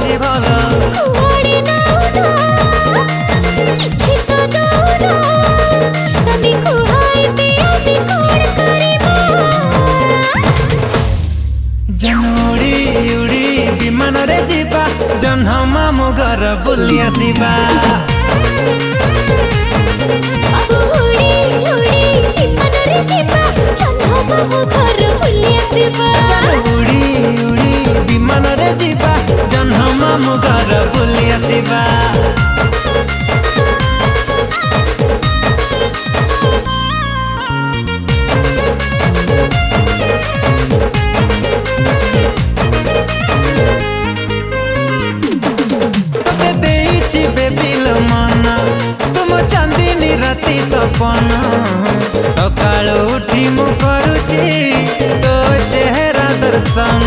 अछि भला कुआडे नाउना किछि तो दौना तमे कुहाइबे आमी कोण करिबा जनोड़ी उड़ी विमान रे जीवा जन्ह मामु घर बुली आसीबा बाबू उड़ी उड़ी विमान रे जीवा जन्ह मामु घर बुली आसीबा उड़ी उड़ी विमान रे जीवा जन्ह मामु घर बुली आसीबा चांदनी राति सपना सकाल उठी मु करुची तो चेहरा दर्शन